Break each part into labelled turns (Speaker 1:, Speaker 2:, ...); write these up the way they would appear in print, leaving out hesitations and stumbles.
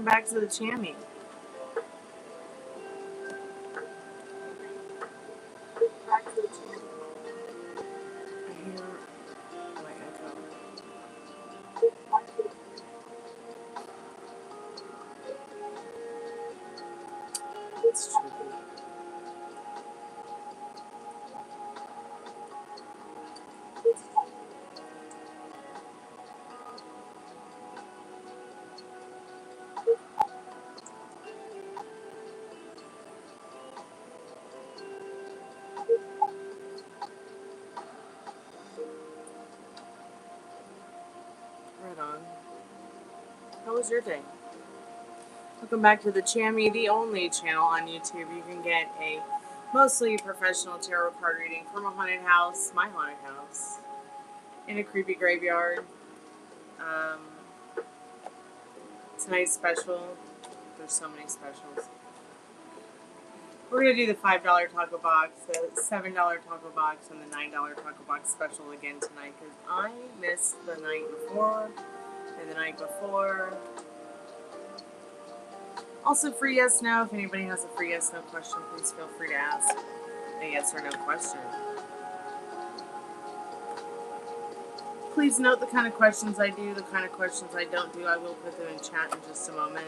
Speaker 1: Welcome back to the Chammy. It's trippy. Right on. How was your day? Welcome back to the Chammy, the only channel on YouTube you can get a mostly professional tarot card reading from a haunted house, my haunted house, in a creepy graveyard. Tonight's special. There's so many specials. We're going to do the $5 taco box, the $7 taco box, and the $9 taco box special again tonight because I missed the night before and the night before. Also, free yes, no. If anybody has a free yes, no question, please feel free to ask a yes or no question. Please note the kind of questions I do, the kind of questions I don't do. I will put them in chat in just a moment.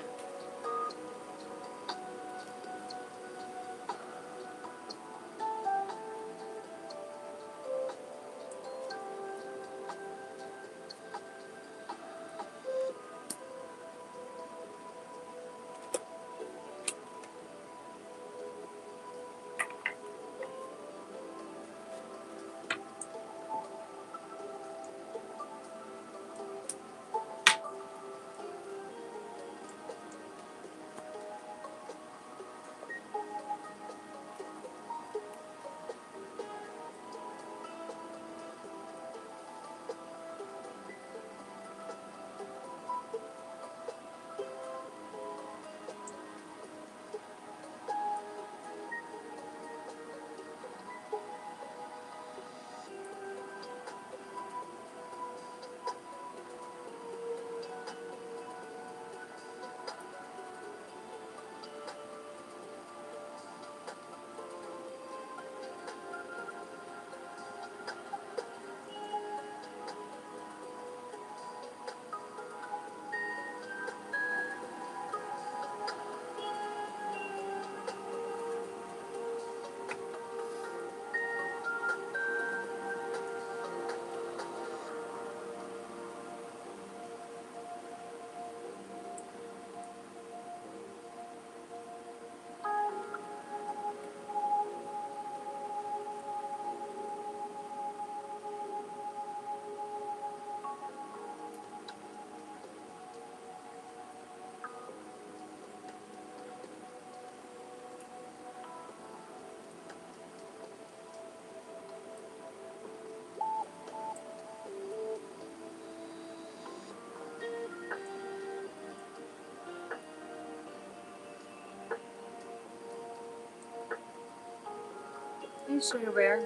Speaker 1: Hey, Sugar Bear.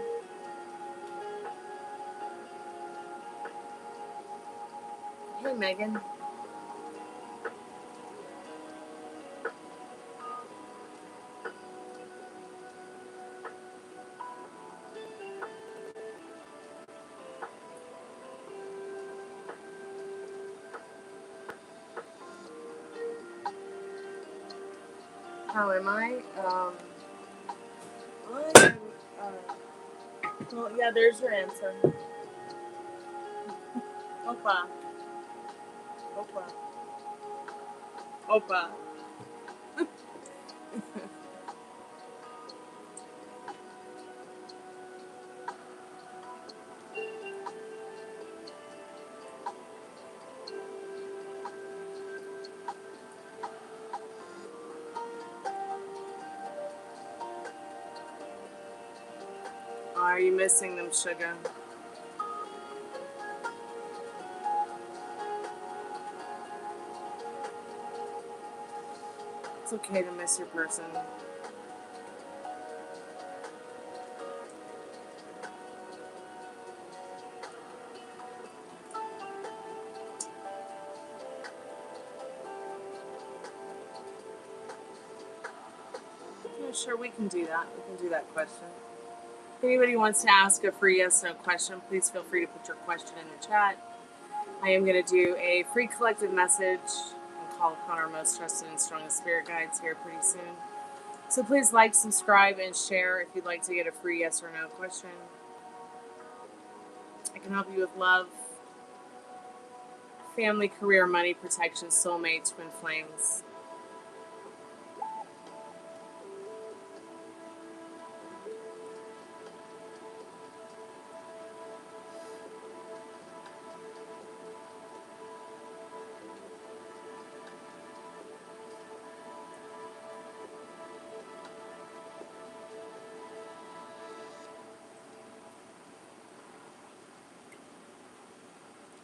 Speaker 1: Hey, Megan. How am I? Well, yeah, there's your answer. Opa. Opa. Opa. Are you missing them, Sugar? It's okay to miss your person. sure, we can do that. We can do that question. If anybody wants to ask a free yes no question, please feel free to put your question in the chat. I am going to do a free collective message and call upon our most trusted and strongest spirit guides here pretty soon. So please like, subscribe, and share if you'd like to get a free yes or no question. I can help you with love, family, career, money, protection, soulmate, twin flames.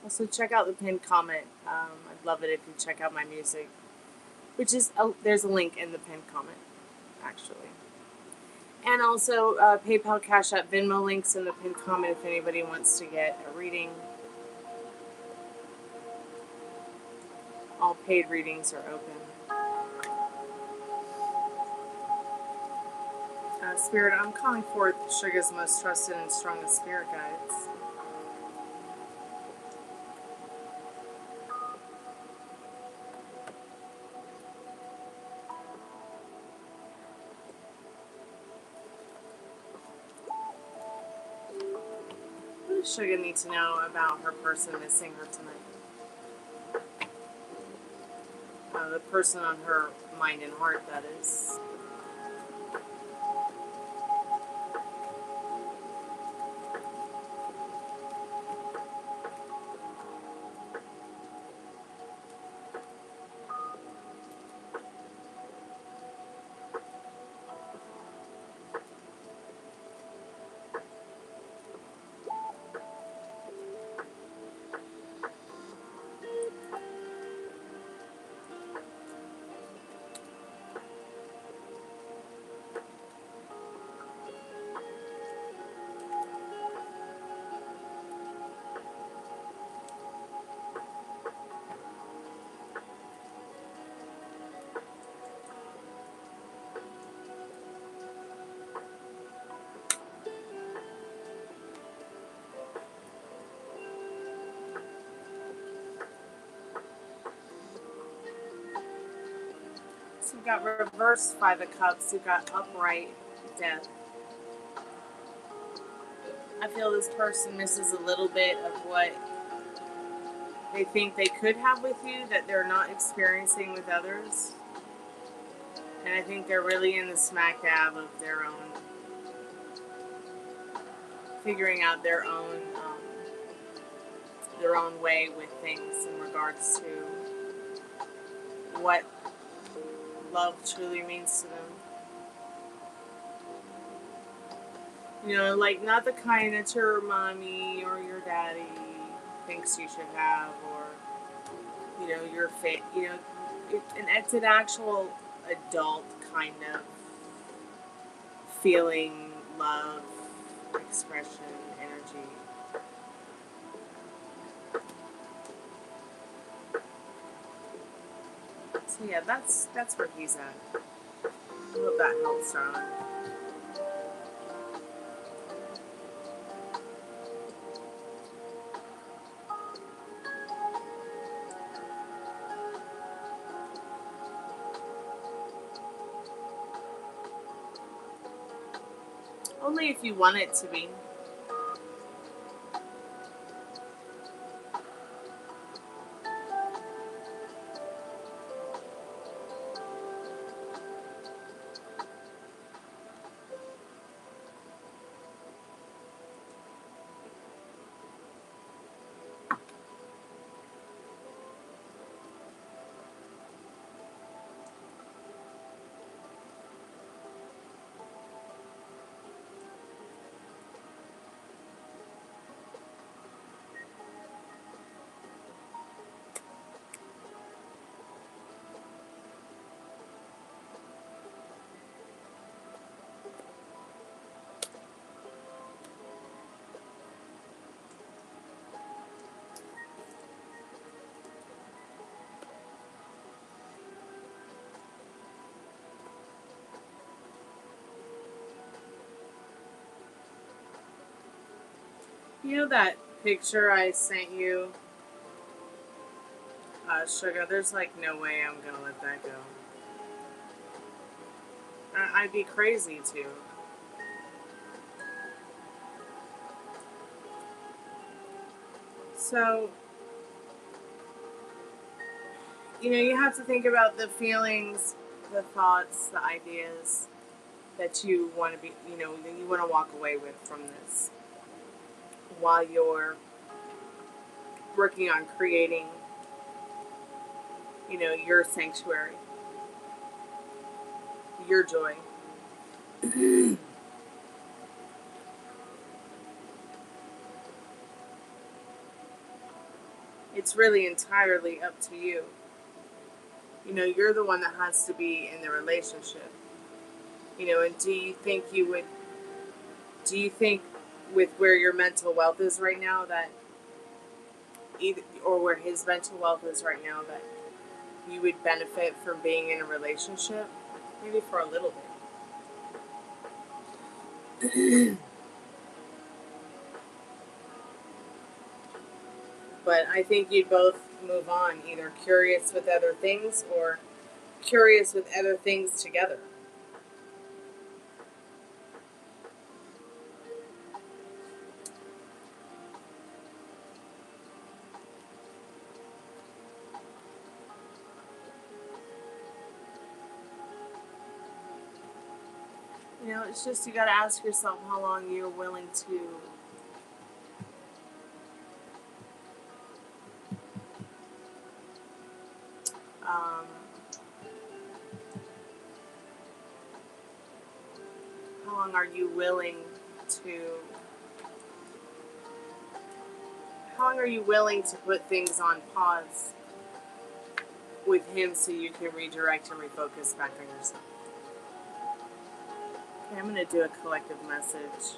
Speaker 1: Also, check out the pinned comment. I'd love it if you check out my music, which is there's a link in the pinned comment, actually. And also, PayPal, Cash App, Venmo links in the pinned comment if anybody wants to get a reading. All paid readings are open. Spirit, I'm calling forth Sugar's most trusted and strongest spirit guides. What does Sugar need to know about her person missing her tonight? The person on her mind and heart, that is. So we've got reverse Five of Cups. You've got upright Death. I feel this person misses a little bit of what they think they could have with you that they're not experiencing with others. And I think they're really in the smack dab of their own, figuring out their own way with things in regards to what love truly means to them. You know, like not the kind that your mommy or your daddy thinks you should have, or you know, your it's an actual adult kind of feeling, love, expression, energy. So yeah, that's where he's at. I hope that helps, darling. Only if you want it to be. You know that picture I sent you, Sugar? There's like no way I'm gonna let that go. I'd be crazy to. So, you have to think about the feelings, the thoughts, the ideas that you want to be, that you want to walk away with from this while you're working on creating, your sanctuary, your joy. It's really entirely up to you. You're the one that has to be in the relationship. And do you think with where your mental wealth is right now that or where his mental wealth is right now that you would benefit from being in a relationship? Maybe for a little bit. But I think you'd both move on, either curious with other things or curious with other things together. It's just you got to ask yourself how long you're willing to how long are you willing to how long are you willing to put things on pause with him so you can redirect and refocus back on yourself? Okay, I'm going to do a collective message.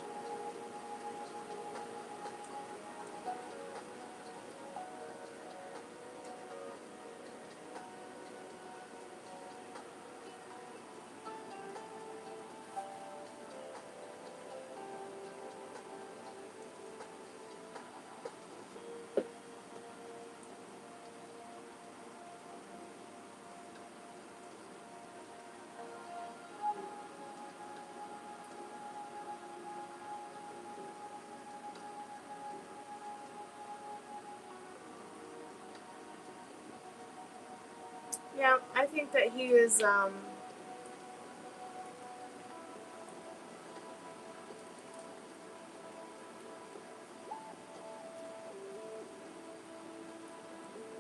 Speaker 1: Yeah, I think that he is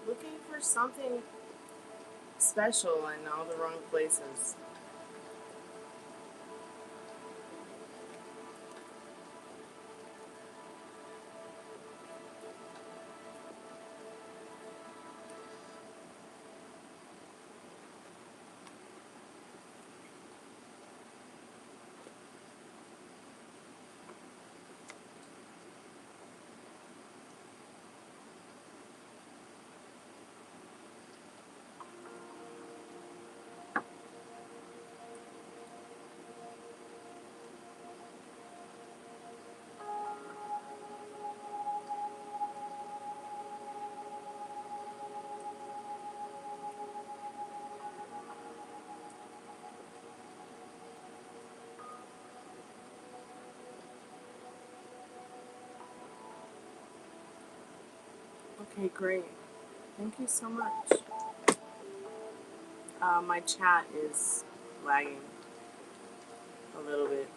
Speaker 1: looking for something special in all the wrong places. Okay, great. Thank you so much. My chat is lagging a little bit.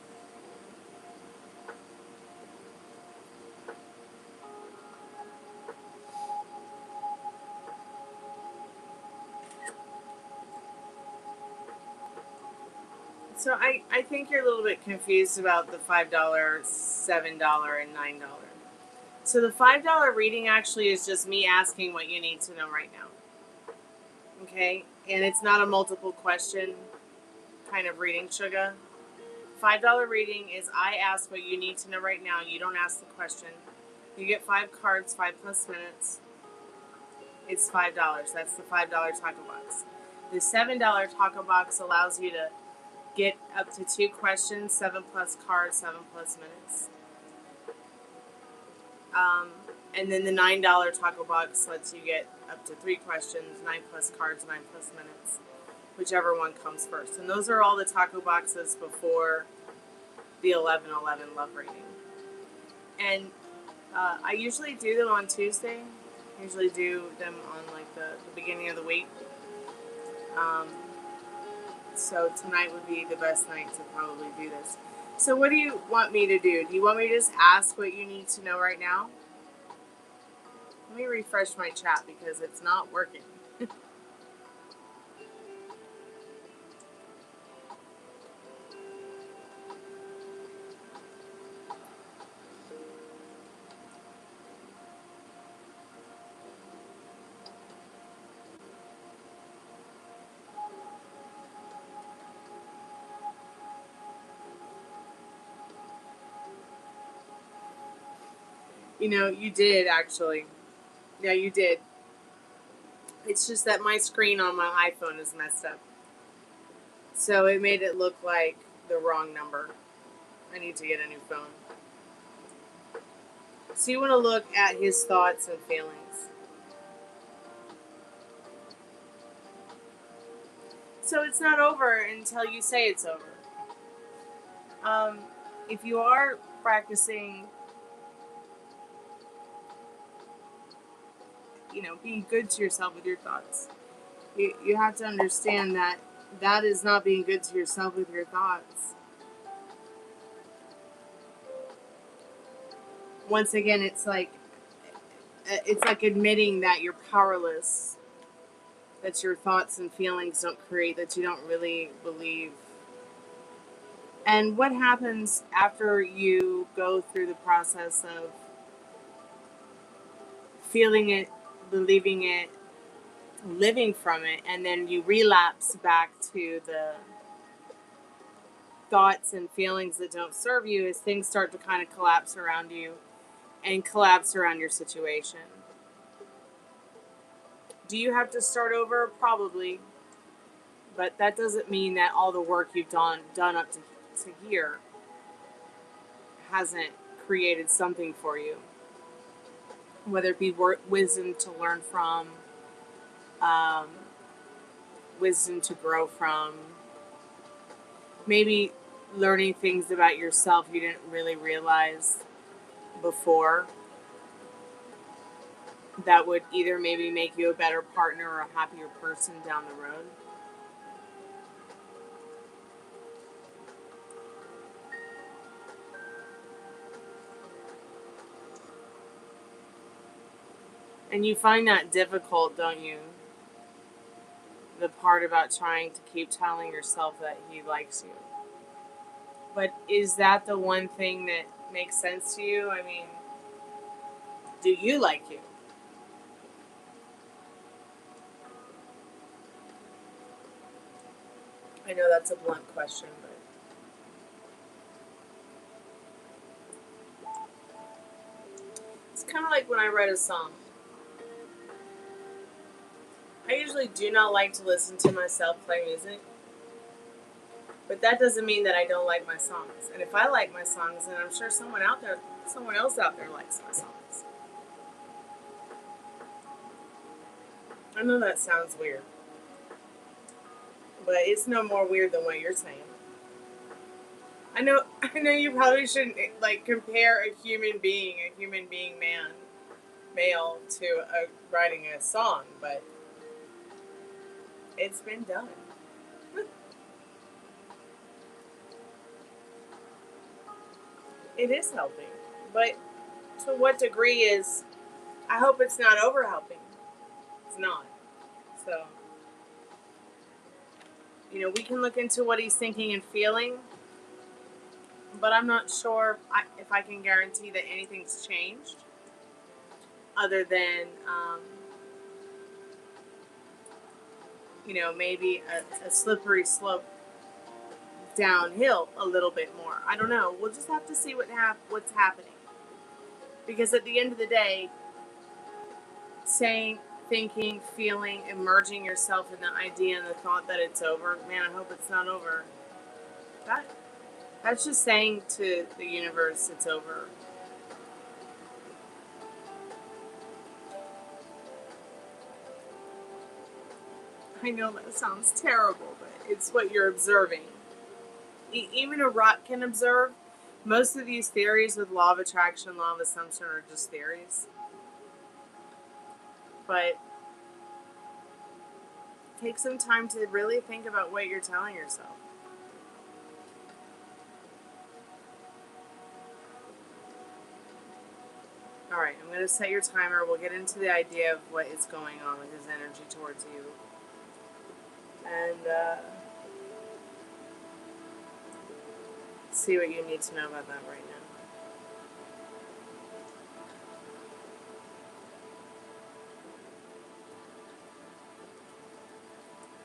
Speaker 1: So I think you're a little bit confused about the $5, $7, and $9. So the $5 reading actually is just me asking what you need to know right now. Okay? And it's not a multiple question kind of reading, Sugar. $5 reading is I ask what you need to know right now. You don't ask the question. You get 5 cards, 5+ minutes. It's $5. That's the $5 taco box. The $7 taco box allows you to get up to 2 questions, 7+ cards, 7+ minutes. And then the $9 taco box lets you get up to 3 questions, 9 plus cards, 9 plus minutes, whichever one comes first. And those are all the taco boxes before the 11/11 love reading. And I usually do them on Tuesday. I usually do them on like the beginning of the week. So tonight would be the best night to probably do this. So what do you want me to do? Do you want me to just ask what you need to know right now? Let me refresh my chat because it's not working. You know, you did actually. Yeah, you did. It's just that my screen on my iPhone is messed up. So it made it look like the wrong number. I need to get a new phone. So you want to look at his thoughts and feelings. So it's not over until you say it's over. If you are practicing, being good to yourself with your thoughts, you have to understand that that is not being good to yourself with your thoughts. Once again, it's like admitting that you're powerless, that your thoughts and feelings don't create, that you don't really believe. And what happens after you go through the process of feeling it, believing it, living from it, and then you relapse back to the thoughts and feelings that don't serve you, as things start to kind of collapse around you and collapse around your situation. Do you have to start over? Probably. But that doesn't mean that all the work you've done up to here hasn't created something for you. Whether it be wisdom to learn from, wisdom to grow from, maybe learning things about yourself you didn't really realize before that would either maybe make you a better partner or a happier person down the road. And you find that difficult, don't you? The part about trying to keep telling yourself that he likes you. But is that the one thing that makes sense to you? I mean, do you like you? I know that's a blunt question, but it's kind of like when I write a song. I usually do not like to listen to myself play music, but that doesn't mean that I don't like my songs. And if I like my songs, then I'm sure someone else out there likes my songs. I know that sounds weird, but it's no more weird than what you're saying. I know you probably shouldn't compare a human being male to writing a song, but it's been done. It is helping, but to what degree is? I hope it's not over helping. It's not. So, we can look into what he's thinking and feeling, but I'm not sure if I can guarantee that anything's changed, other than maybe a slippery slope downhill a little bit more. I don't know. We'll just have to see what's happening. Because at the end of the day, saying, thinking, feeling, immersing yourself in the idea and the thought that it's over, man, I hope it's not over. That's just saying to the universe it's over. I know that sounds terrible, but it's what you're observing. Even a rock can observe. Most of these theories with law of attraction, law of assumption are just theories. But take some time to really think about what you're telling yourself. Alright, I'm going to set your timer. We'll get into the idea of what is going on with his energy towards you. And see what you need to know about that right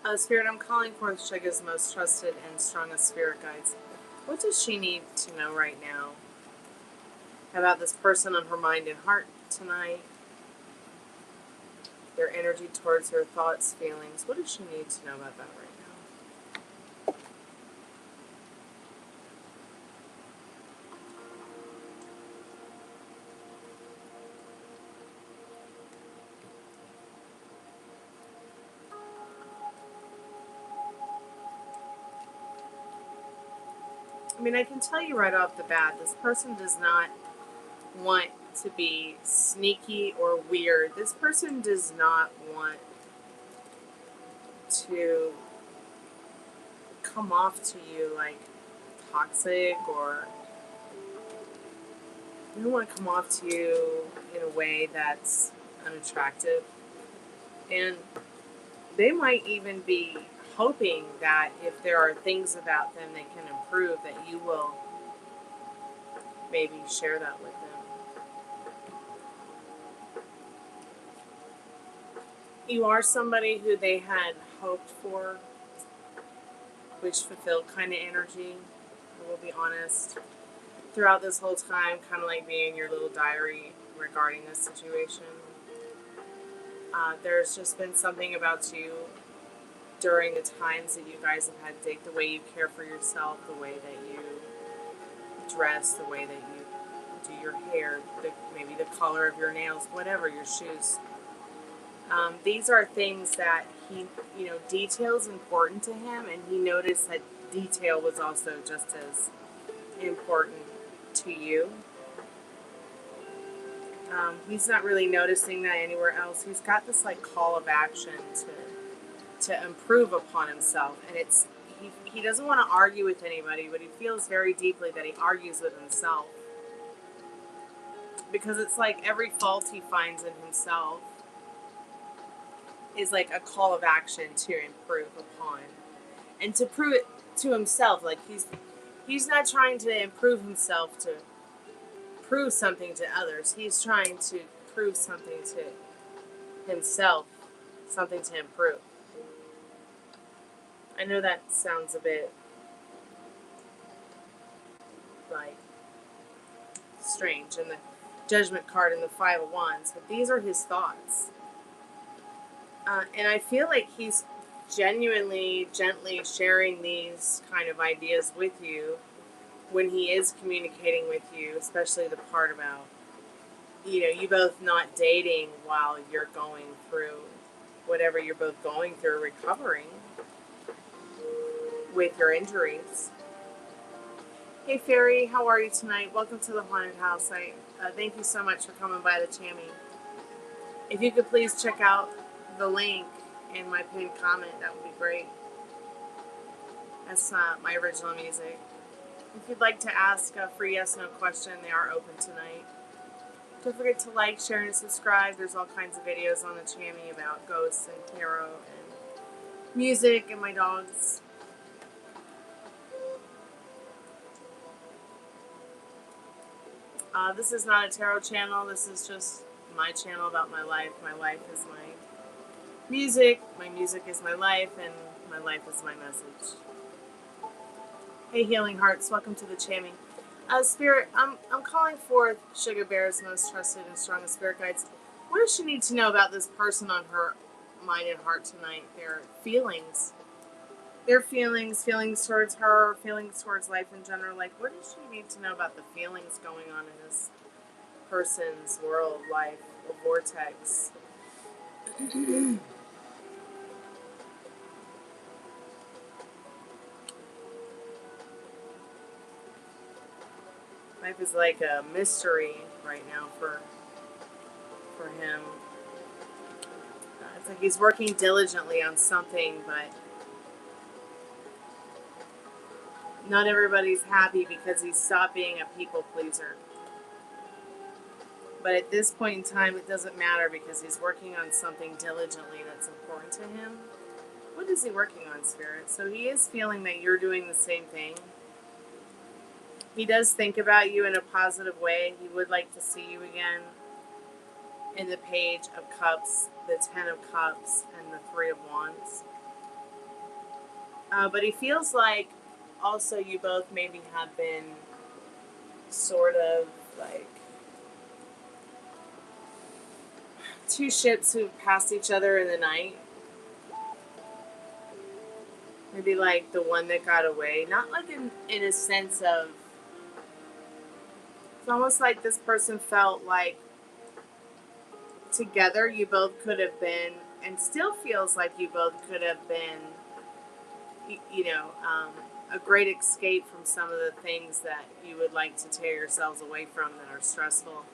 Speaker 1: now. Spirit, I'm calling forth Suga's most trusted and strongest spirit guides. What does she need to know right now about this person on her mind and heart tonight? Their energy towards her, thoughts, feelings. What does she need to know about that right now? I mean, I can tell you right off the bat, this person does not want to be sneaky or weird. This person does not want to come off to you like toxic, or they don't want to come off to you in a way that's unattractive. And they might even be hoping that if there are things about them that can improve, that you will maybe share that with them. You are somebody who they had hoped for, wish fulfilled kind of energy. I will be honest. Throughout this whole time, kind of like being your little diary regarding this situation. There's just been something about you during the times that you guys have had to take, the way you care for yourself, the way that you dress, the way that you do your hair, maybe the color of your nails, whatever, your shoes. These are things that he, detail's important to him, and he noticed that detail was also just as important to you. He's not really noticing that anywhere else. He's got this like call of action to improve upon himself, and he doesn't want to argue with anybody, but he feels very deeply that he argues with himself, because it's like every fault he finds in himself is like a call of action to improve upon, and to prove it to himself. Like he's not trying to improve himself to prove something to others. He's trying to prove something to himself, something to improve. I know that sounds a bit like strange, and the Judgment card and the Five of Wands, but these are his thoughts. And I feel like he's genuinely, gently sharing these kind of ideas with you when he is communicating with you, especially the part about, you both not dating while you're going through whatever you're both going through, recovering with your injuries. Hey Fairy, how are you tonight? Welcome to the Haunted House. Thank you so much for coming by the Tammy. If you could please check out the link in my pinned comment, that would be great. That's my original music. If you'd like to ask a free yes/no question, they are open tonight. Don't forget to like, share, and subscribe. There's all kinds of videos on the Tammy about ghosts and tarot and music and my dogs. This is not a tarot channel. This is just my channel about my life. My life is my music. My music is my life, and my life is my message. Hey, Healing Hearts, welcome to the Tammy. Spirit, I'm calling forth Sugar Bear's most trusted and strongest spirit guides. What does she need to know about this person on her mind and heart tonight? Their feelings. Their feelings towards her, feelings towards life in general. Like, what does she need to know about the feelings going on in this person's world, life, or vortex? Life is like a mystery right now for him. It's like he's working diligently on something, but not everybody's happy because he stopped being a people pleaser. But at this point in time, it doesn't matter because he's working on something diligently that's important to him. What is he working on, Spirit? So he is feeling that you're doing the same thing. He does think about you in a positive way. He would like to see you again. In the Page of Cups, the Ten of Cups, and the Three of Wands. But he feels like also you both maybe have been sort of like two ships who passed each other in the night. Maybe like the one that got away. Not like in a sense of... It's almost like this person felt like together you both could have been, and still feels like you both could have been, a great escape from some of the things that you would like to tear yourselves away from that are stressful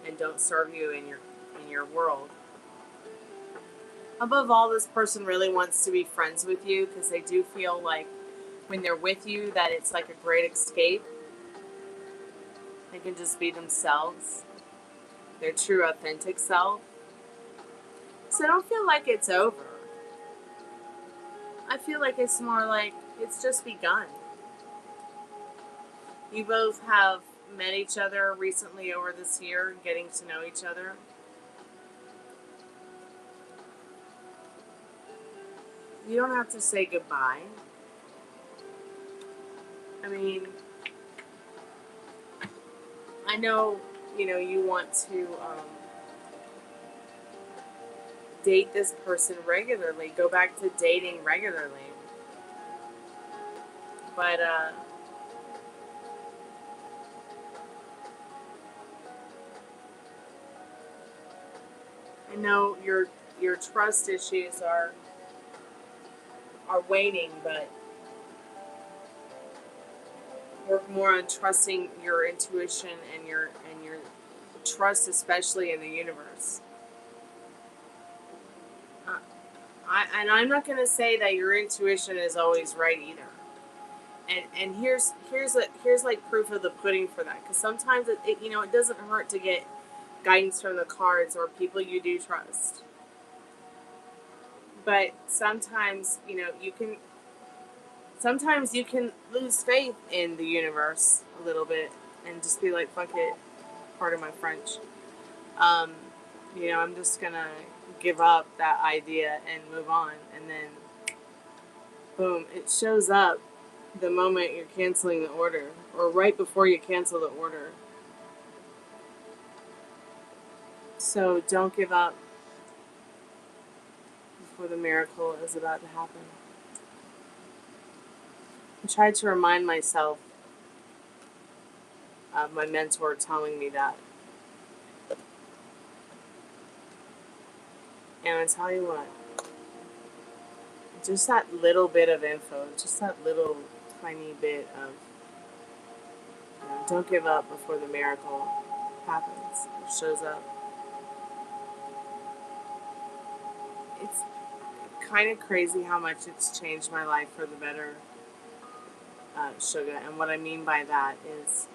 Speaker 1: and don't serve you in your world. Above all, this person really wants to be friends with you because they do feel like when they're with you that it's like a great escape. They can just be themselves, their true authentic self. So I don't feel like it's over. I feel like it's more like it's just begun. You both have met each other recently over this year, getting to know each other. You don't have to say goodbye. I mean, I know, you want to date this person regularly, go back to dating regularly. But, I know your trust issues are waning, but work more on trusting your intuition and your trust, especially in the universe. I'm not going to say that your intuition is always right either. And here's like proof of the pudding for that, because sometimes it doesn't hurt to get guidance from the cards or people you do trust. But sometimes sometimes you can lose faith in the universe a little bit and just be like, fuck it, pardon my French. I'm just gonna give up that idea and move on. And then, boom, it shows up the moment you're canceling the order, or right before you cancel the order. So don't give up before the miracle is about to happen. I tried to remind myself of my mentor telling me that. And I tell you what, just that little bit of info, just that little tiny bit of, don't give up before the miracle happens, it shows up. It's kind of crazy how much it's changed my life for the better, Sugar. And what I mean by that is,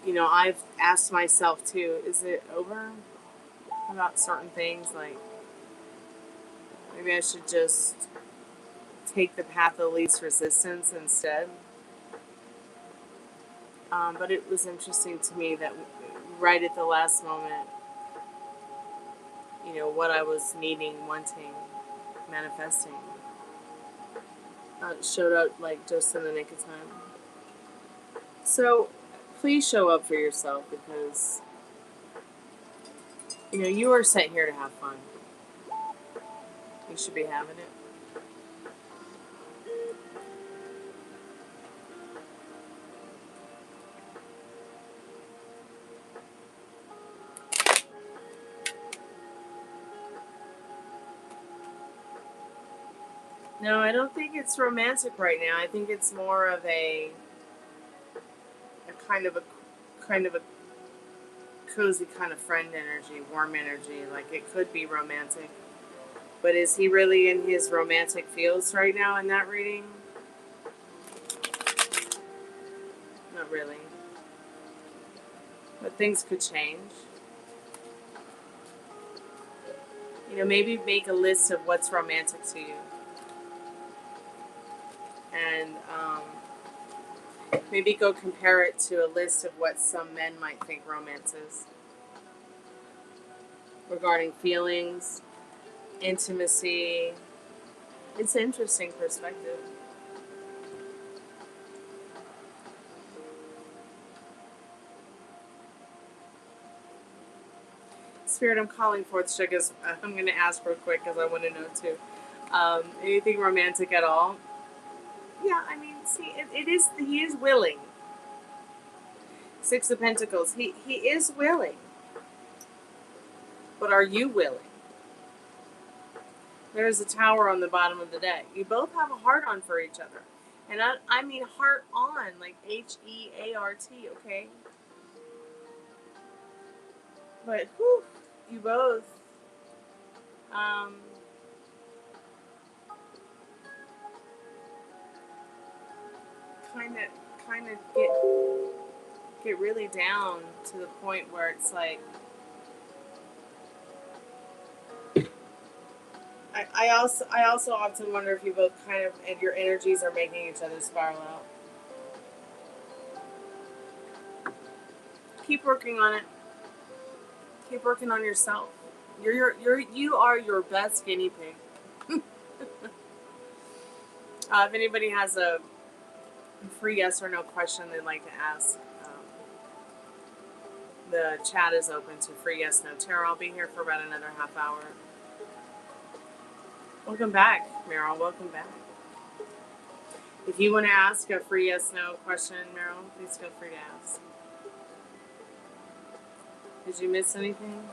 Speaker 1: I've asked myself too, is it over about certain things? Like, maybe I should just take the path of least resistance instead. But it was interesting to me that right at the last moment, what I was needing, wanting, manifesting, showed up like just in the nick of time. So please show up for yourself, because you are sent here to have fun. You should be having it. No, I don't think it's romantic right now. I think it's more of a kind of a cozy kind of friend energy, warm energy. Like it could be romantic. But is he really in his romantic feels right now in that reading? Not really. But things could change. You know, maybe make a list of what's romantic to you. And maybe go compare it to a list of what some men might think romance is. Regarding feelings, intimacy. It's an interesting perspective. Spirit, I'm calling forth sugars. I'm going to ask real quick because I want to know too. Anything romantic at all? Yeah, I mean, see, he is willing. Six of Pentacles. He is willing. But are you willing? There's a Tower on the bottom of the deck. You both have a heart on for each other. And I mean heart on, like Heart, okay? But, whew, you both, kind of get really down to the point where it's like, I also often wonder if you both kind of, and your energies are making each other spiral out. Keep working on it. Keep working on yourself. You are your best guinea pig. If anybody has a free yes or no question they'd like to ask, the chat is open to free yes no tarot. I'll be here for about another half hour. Welcome back, Meryl. Welcome back. If you want to ask a free yes no question, Meryl, please feel free to ask. Did you miss anything?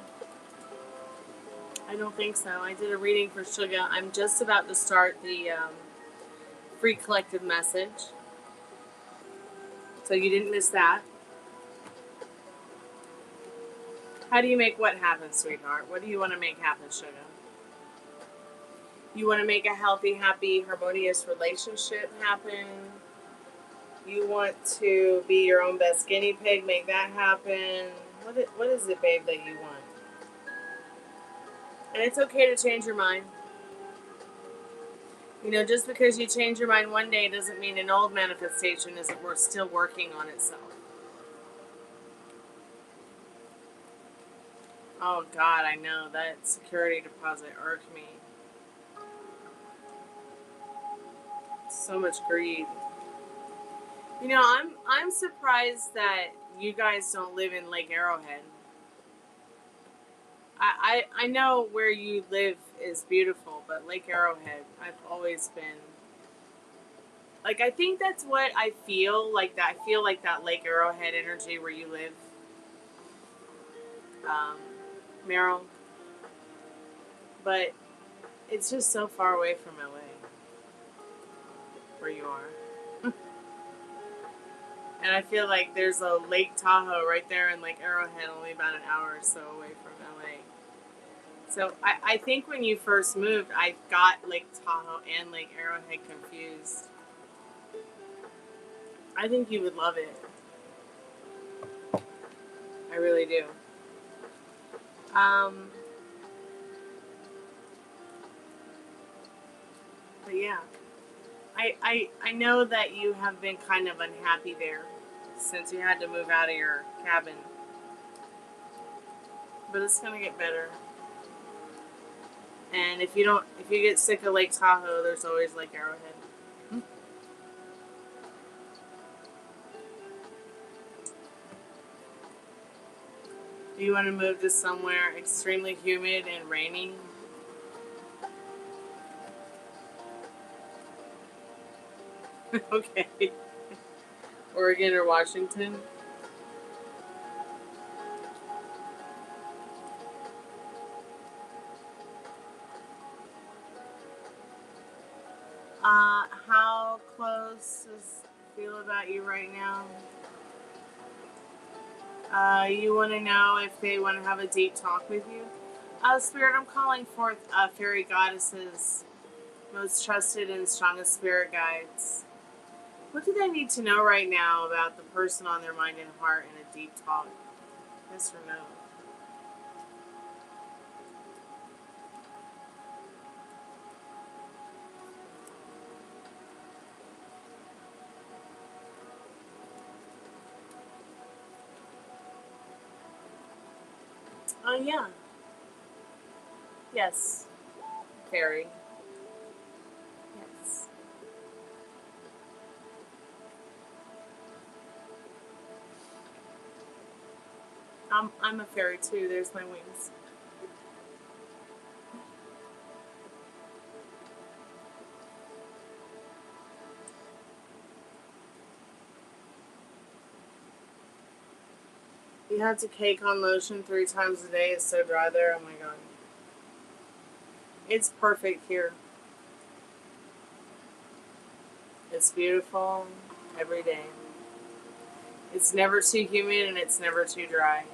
Speaker 1: I don't think so. I did a reading for Sugar. I'm just about to start the free collective message. So you didn't miss that. How do you make what happen, sweetheart? What do you want to make happen, Sugar? You want to make a healthy, happy, harmonious relationship happen. You want to be your own best guinea pig, make that happen. What is it, babe, that you want? And it's okay to change your mind. You know, just because you change your mind one day doesn't mean an old manifestation isn't still working on itself. Oh, God, I know. That security deposit irked me. So much greed. You know, I'm surprised that you guys don't live in Lake Arrowhead. I know where you live is beautiful, but Lake Arrowhead, I've always been... Like, I think that's what I feel like that. I feel like that Lake Arrowhead energy where you live. Meryl. But it's just so far away from LA. Where you are. And I feel like there's a Lake Tahoe right there in Lake Arrowhead, only about an hour or so away from LA. So I think when you first moved, I got Lake Tahoe and Lake Arrowhead confused. I think you would love it. I really do. But yeah. I know that you have been kind of unhappy there since you had to move out of your cabin. But it's gonna get better. And if you get sick of Lake Tahoe, there's always Lake Arrowhead. Do you want to move to somewhere extremely humid and rainy? Okay. Oregon or Washington? How close does it feel about you right now? You want to know if they want to have a deep talk with you? Spirit, I'm calling forth fairy goddesses, most trusted and strongest spirit guides. What do they need to know right now about the person on their mind and heart in a deep talk? Yes or no? Yeah. Yes. Fairy. Yes. I'm a fairy too. There's my wings. You have to cake on lotion 3 times a day. It's so dry there. Oh my god. It's perfect here. It's beautiful every day. It's never too humid and it's never too dry.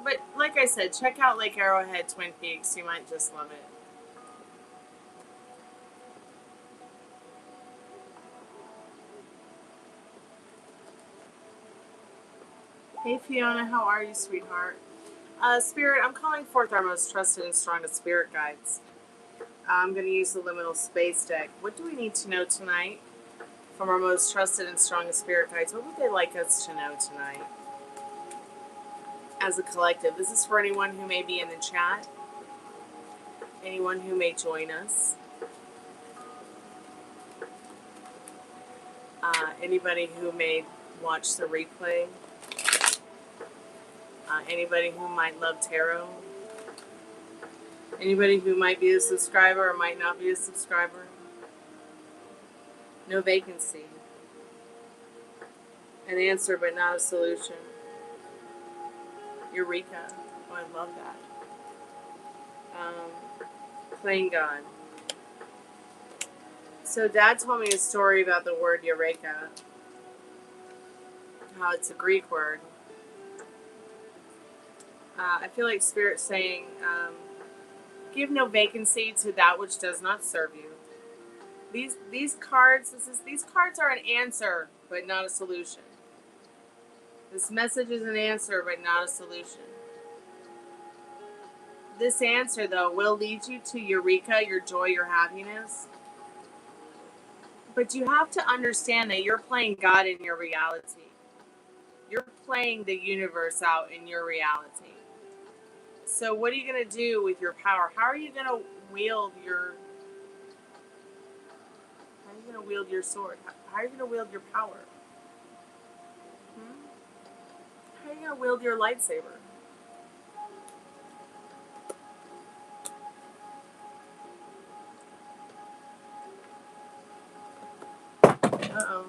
Speaker 1: But like I said, check out Lake Arrowhead, Twin Peaks. You might just love it. Hey Fiona, how are you, sweetheart? Spirit, I'm calling forth our most trusted and strongest spirit guides. I'm going to use the liminal space deck. What do we need to know tonight from our most trusted and strongest spirit guides? What would they like us to know tonight as a collective? This is for anyone who may be in the chat, anyone who may join us, anybody who may watch the replay, anybody who might love tarot, anybody who might be a subscriber or might not be a subscriber. No vacancy. An answer but not a solution. Eureka. Oh, I love that. Playing God. So Dad told me a story about the word eureka. How it's a Greek word. I feel like Spirit's saying, give no vacancy to that which does not serve you. These cards are an answer but not a solution. This message is an answer but not a solution. This answer, though, will lead you to eureka, your joy, your happiness. But you have to understand that you're playing God in your reality. You're playing the universe out in your reality. So what are you going to do with your power? How are you going to wield your sword? How are you going to wield your power? How are you going to wield your lightsaber? Uh-oh.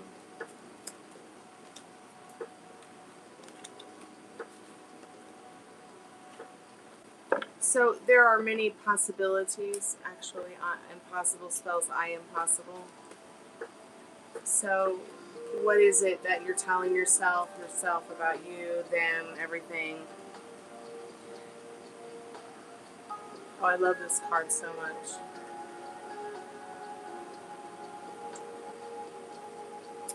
Speaker 1: So there are many possibilities, actually. Impossible spells I am possible. So what is it that you're telling yourself about you, them, everything? Oh, I love this card so much.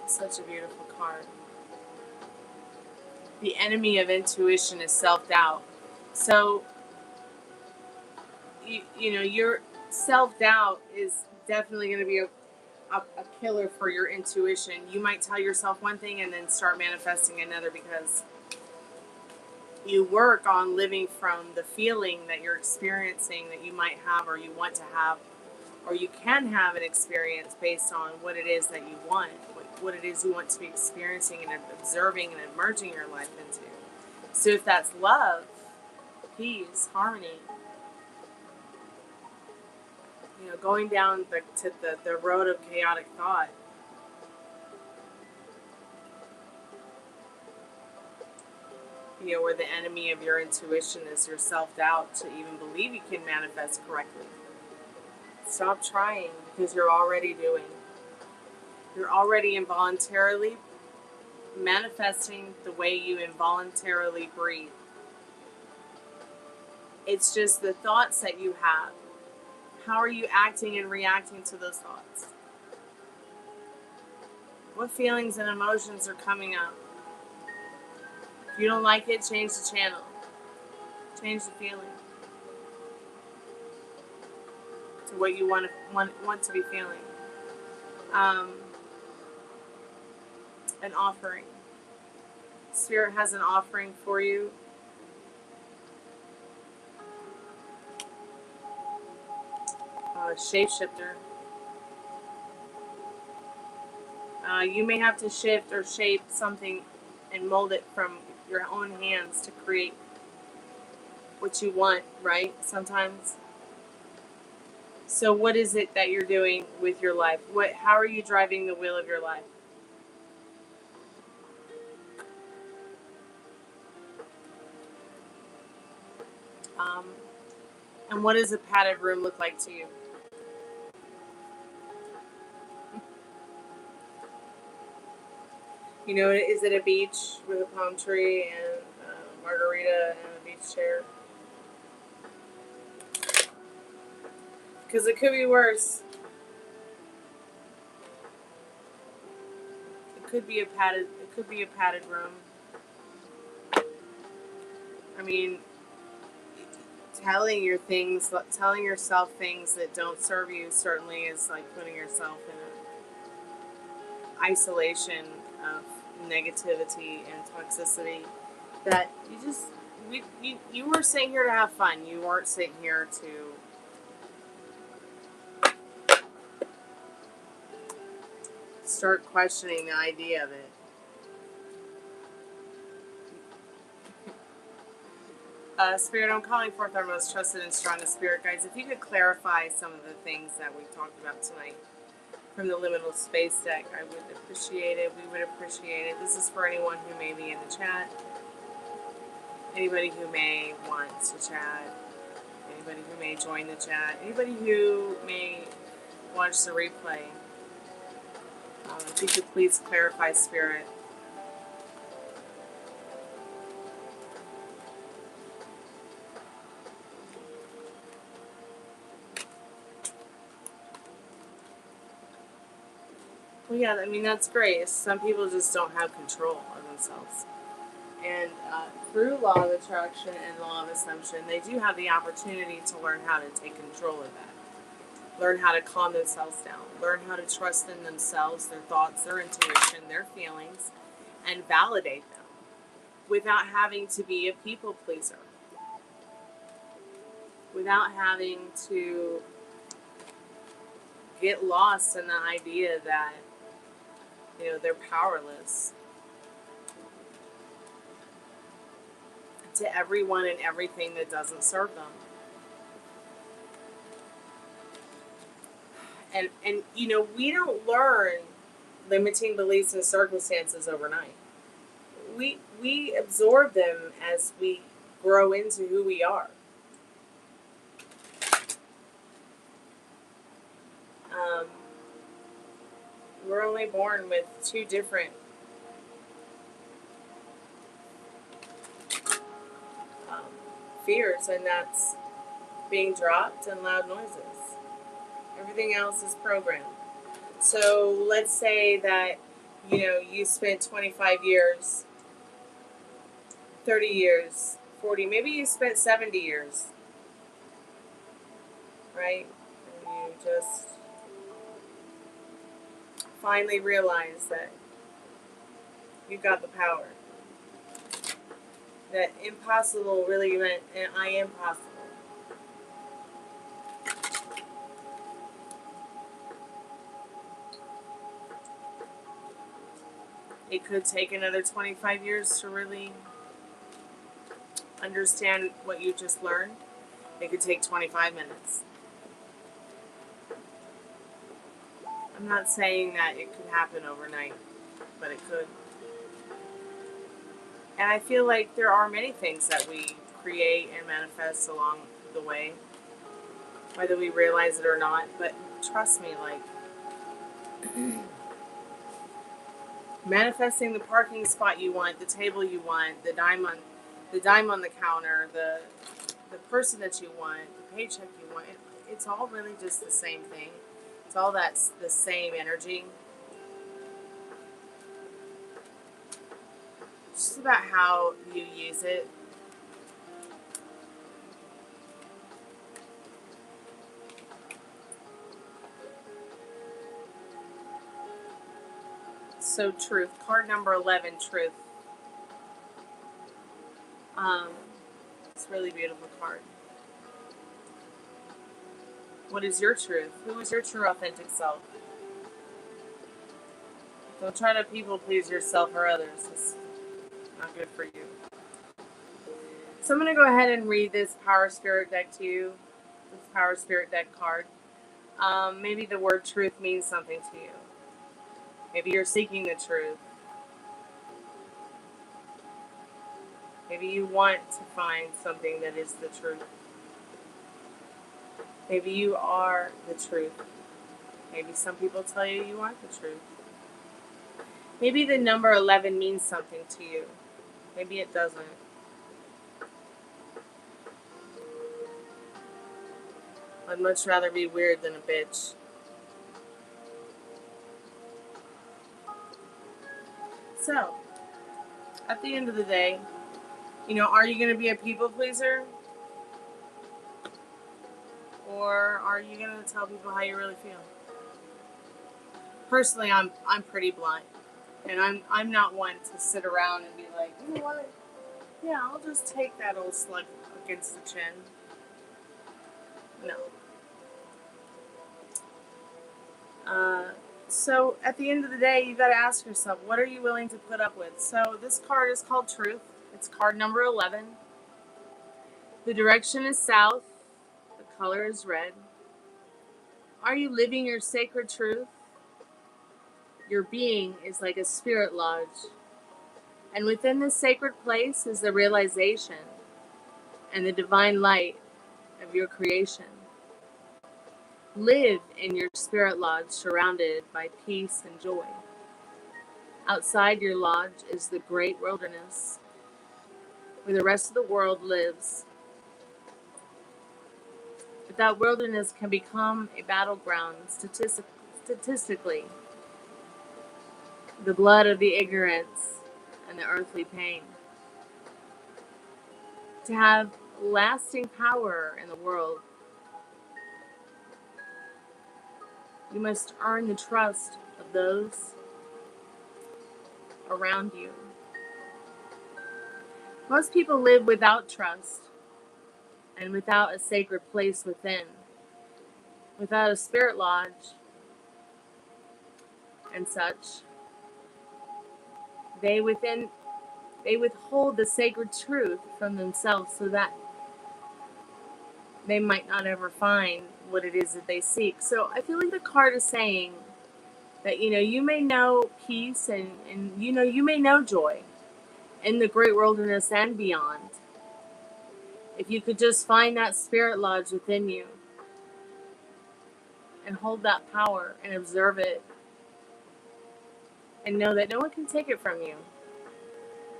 Speaker 1: Such a beautiful card. The enemy of intuition is self-doubt. So, you know, your self-doubt is definitely going to be a killer for your intuition. You might tell yourself one thing and then start manifesting another because you work on living from the feeling that you're experiencing that you might have or you want to have, or you can have an experience based on what it is that you want, what it is you want to be experiencing and observing and immersing your life into. So if that's love, peace, harmony, you know, going down the road of chaotic thought, You know, where the enemy of your intuition is your self-doubt to even believe you can manifest correctly. Stop trying, because you're already doing. You're already involuntarily manifesting the way you involuntarily breathe. It's just the thoughts that you have. How are you acting and reacting to those thoughts? What feelings and emotions are coming up? If you don't like it, change the channel. Change the feeling to what you want to be feeling. An offering. Spirit has an offering for you. Shapeshifter. You may have to shift or shape something and mold it from your own hands to create what you want, right? Sometimes. So what is it that you're doing with your life? How are you driving the wheel of your life? And what does a padded room look like to you? You know, is it a beach with a palm tree and a margarita and a beach chair? Because it could be worse. It could be a padded room. I mean, telling yourself things that don't serve you certainly is like putting yourself in an isolation of negativity and toxicity that you were sitting here to have fun. You weren't sitting here to start questioning the idea of it. Spirit, I'm calling forth our most trusted and strongest spirit guides. If you could clarify some of the things that we talked about tonight from the liminal space deck, I would appreciate it. We would appreciate it. This is for anyone who may be in the chat, anybody who may want to chat, anybody who may join the chat, anybody who may watch the replay. If you could please clarify, Spirit. Well, yeah, I mean, that's great. Some people just don't have control of themselves. And through law of attraction and law of assumption, they do have the opportunity to learn how to take control of that. Learn how to calm themselves down. Learn how to trust in themselves, their thoughts, their intuition, their feelings, and validate them without having to be a people pleaser. Without having to get lost in the idea that, you know, they're powerless to everyone and everything that doesn't serve them. And you know, we don't learn limiting beliefs and circumstances overnight. We absorb them as we grow into who we are. We're only born with two different fears, and that's being dropped and loud noises. Everything else is programmed. So let's say that, you know, you spent 25 years, 30 years, 40, maybe you spent 70 years, right? And you just finally realize that you've got the power. That impossible really meant I am possible. It could take another 25 years to really understand what you just learned. It could take 25 minutes. I'm not saying that it could happen overnight, but it could. And I feel like there are many things that we create and manifest along the way, whether we realize it or not. But trust me, like, manifesting the parking spot you want, the table you want, the dime on the counter, the person that you want, the paycheck you want, it's all really just the same thing. It's all that's the same energy. It's just about how you use it. So truth, card number 11, truth. It's a really beautiful card. What is your truth? Who is your true authentic self? Don't try to people please yourself or others. It's not good for you. So I'm going to go ahead and read this Power Spirit deck to you. This Power Spirit deck card. Maybe the word truth means something to you. Maybe you're seeking the truth. Maybe you want to find something that is the truth. Maybe you are the truth. Maybe some people tell you you aren't the truth. Maybe the number 11 means something to you. Maybe it doesn't. I'd much rather be weird than a bitch. So, at the end of the day, are you going to be a people pleaser? Or are you going to tell people how you really feel? Personally, I'm pretty blunt. And I'm not one to sit around and be like, you know what? Yeah, I'll just take that old slug against the chin. No. So at the end of the day, you got to ask yourself, what are you willing to put up with? So this card is called Truth. It's card number 11. The direction is south. The color is red. Are you living your sacred truth? Your being is like a spirit lodge. And within this sacred place is the realization and the divine light of your creation. Live in your spirit lodge surrounded by peace and joy. Outside your lodge is the great wilderness where the rest of the world lives. But that wilderness can become a battleground statistically. The blood of the ignorance and the earthly pain. To have lasting power in the world, you must earn the trust of those around you. Most people live without trust and without a sacred place within, without a spirit lodge and such. They withhold the sacred truth from themselves so that they might not ever find what it is that they seek. So I feel like the card is saying that, you may know peace and you may know joy in the great wilderness and beyond. If you could just find that spirit lodge within you and hold that power and observe it and know that no one can take it from you.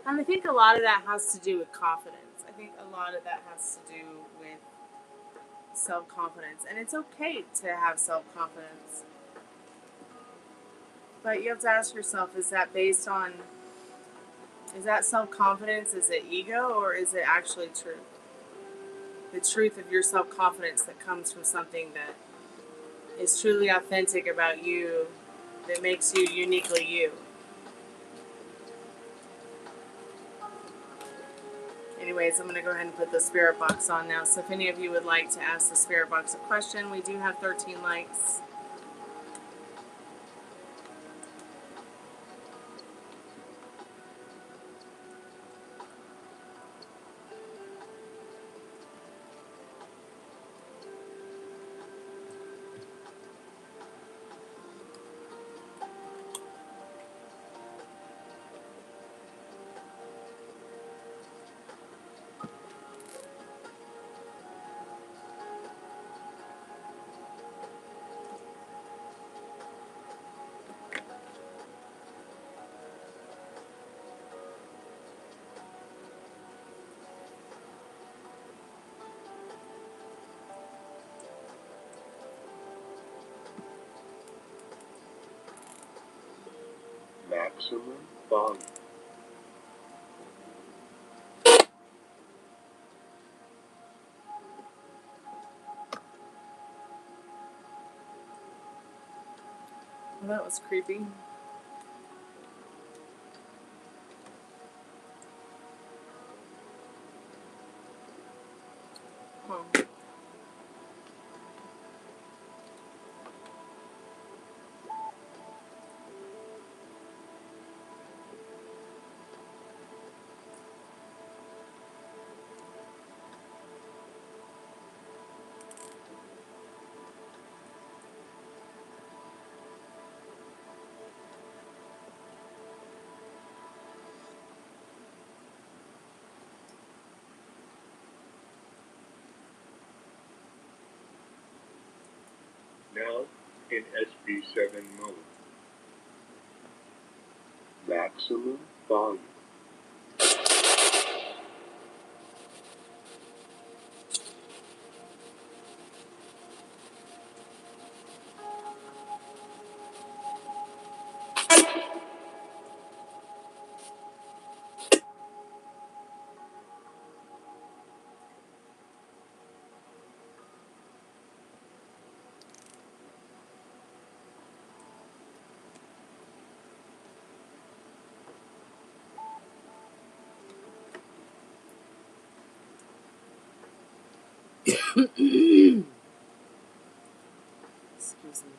Speaker 1: And I think a lot of that has to do with confidence. I think a lot of that has to do with self-confidence. And it's okay to have self-confidence. But you have to ask yourself, is that self-confidence, is it ego, or is it actually truth? The truth of your self-confidence that comes from something that is truly authentic about you, that makes you uniquely you. Anyways, I'm going to go ahead and put the spirit box on now. So if any of you would like to ask the spirit box a question, we do have 13 likes.
Speaker 2: Maximum volume.
Speaker 1: Well, that was creepy. Huh.
Speaker 2: Now in SB7 mode. Maximum volume.
Speaker 1: Excuse me.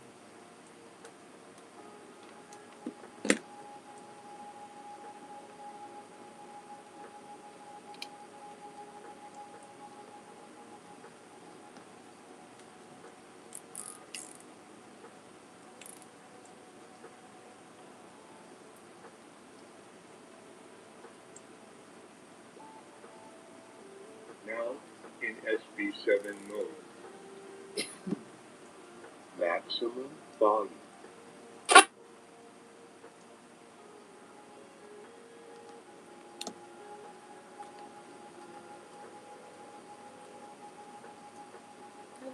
Speaker 2: Now in SB7 mode. Maximum volume.
Speaker 1: That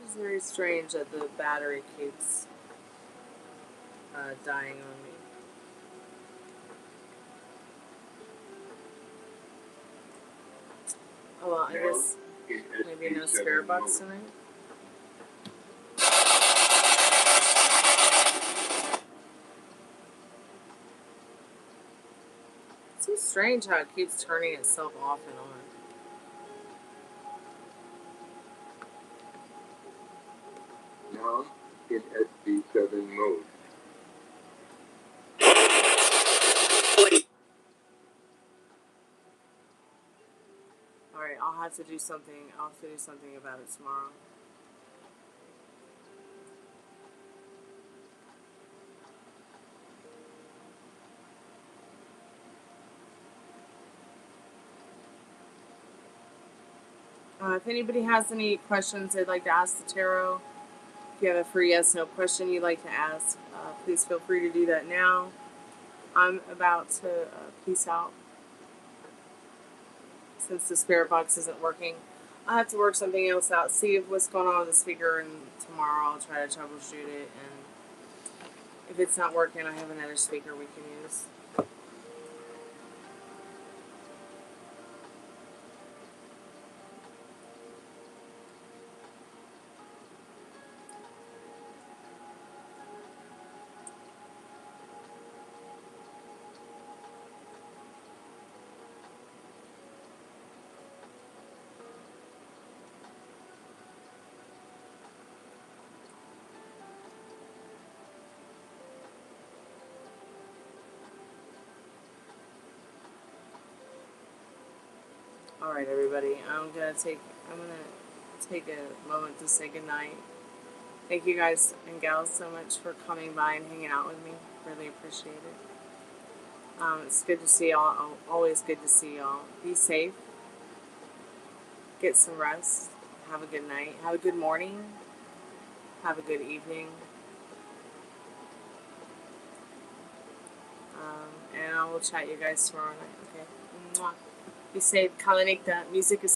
Speaker 1: is very strange that the battery keeps dying on me. Oh well, I guess maybe no Spiritbox tonight. It's so strange how it keeps turning itself off and on.
Speaker 2: Now in SB7 mode.
Speaker 1: Alright, I'll have to do something. I'll have to do something about it tomorrow. If anybody has any questions they'd like to ask the tarot, if you have a free yes/no question you'd like to ask, please feel free to do that now. I'm about to peace out since the spirit box isn't working. I have to work something else out, see what's going on with the speaker, and tomorrow I'll try to troubleshoot it. And if it's not working, I have another speaker we can use. All right, everybody. I'm gonna take a moment to say goodnight. Thank you guys and gals so much for coming by and hanging out with me. Really appreciate it. It's good to see y'all. Always good to see y'all. Be safe. Get some rest. Have a good night. Have a good morning. Have a good evening. And I will chat you guys tomorrow night. Okay. Mwah. Be safe. Kalanekta. Music is